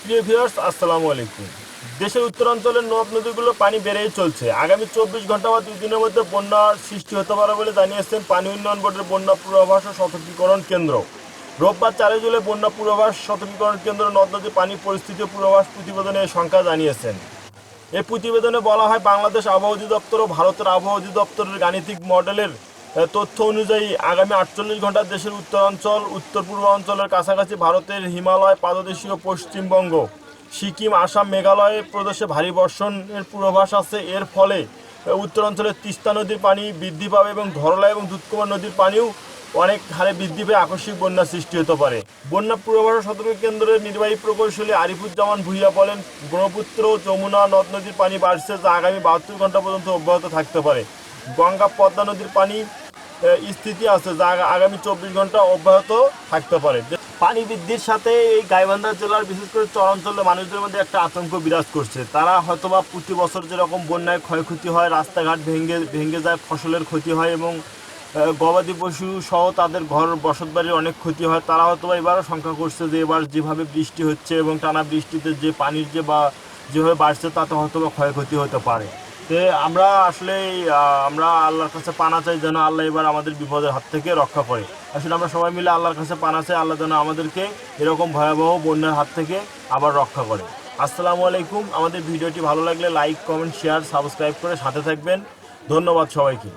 প্রিয় ভিউয়ার্স, আসসালামু আলাইকুম। দেশের উত্তরাঞ্চলের নদ নদীগুলোর পানি বেড়েই চলছে। আগামী 24 ঘন্টা বা 2 দিনের মধ্যে বন্যার সৃষ্টি হতে পারে বলে জানিয়েছেন পানি উন্নয়ন বোর্ডের বন্যা পূর্বাভাস ও সতর্কীকরণ কেন্দ্র। রোববার 4 জুলাই বন্যা পূর্বাভাস সতর্কীকরণ কেন্দ্র নদ নদী পানি পরিস্থিতি পূর্বাভাস প্রতিবেদনে এই সংখ্যা জানিয়েছেন। এই প্রতিবেদনে বলা হয়, বাংলাদেশ আবহাওয়া অধিদপ্তর ও ভারতের আবহাওয়া অধিদপ্তরের গাণিতিক মডেলের তথ্য অনুযায়ী আগামী 48 ঘন্টা দেশের উত্তরাঞ্চল, উত্তর পূর্বাঞ্চলের কাছাকাছি ভারতের হিমালয় পাদদেশীয় পশ্চিমবঙ্গ, সিকিম, আসাম, মেঘালয় প্রদেশে ভারী বর্ষণের পূর্বাভাস আছে। এর ফলে উত্তরাঞ্চলের তিস্তা নদীর পানি বৃদ্ধি পাবে এবং ধরলা এবং দুধকুমার নদীর পানিও অনেক হারে বৃদ্ধি পেয়ে আকস্মিক বন্যা সৃষ্টি হতে পারে। বন্যা পূর্বাভাস সতর্ক কেন্দ্রের নির্বাহী প্রকৌশলী আরিফুজ্জামান ভূঁইয়া বলেন, ব্রহ্মপুত্র, যমুনা নদ নদীর পানি বাড়ছে, যা আগামী 72 ঘন্টা পর্যন্ত অব্যাহত থাকতে পারে। গঙ্গা, পদ্মা নদীর পানি স্থিতি আছে, যা আগামী 24 ঘন্টা অব্যাহত থাকতে পারে। পানি বৃদ্ধির সাথে এই গাইবান্ধা জেলার বিশেষ করে চরাঞ্চলের মানুষদের মধ্যে একটা আতঙ্ক বিরাজ করছে। তারা হয়তোবা প্রতি বছর যেরকম বন্যায় ক্ষয়ক্ষতি হয়, রাস্তাঘাট ভেঙে যায়, ফসলের ক্ষতি হয় এবং গবাদি পশু সহ তাদের ঘর বসতবাড়ির অনেক ক্ষতি হয়। তারা হয়তোবা এবারও শঙ্কা করছে যে এবার যেভাবে বৃষ্টি হচ্ছে এবং টানা বৃষ্টিতে যে পানির যেভাবে বাড়ছে, তাতে হয়তোবা ক্ষয়ক্ষতি হতে পারে। তো আমরা আসলে আমরা আল্লাহর কাছে পানা চাই যেন আল্লাহ এবার আমাদের বিপদের হাত থেকে রক্ষা করে। আসলে আমরা সবাই মিলে আল্লাহর কাছে পানা চাই, আল্লাহ যেন আমাদেরকে এরকম ভয়াবহ বন্যার হাত থেকে আবার রক্ষা করে। আসসালামু আলাইকুম। আমাদের ভিডিওটি ভালো লাগলে লাইক, কমেন্ট, শেয়ার, সাবস্ক্রাইব করে সাথে থাকবেন। ধন্যবাদ সবাইকে।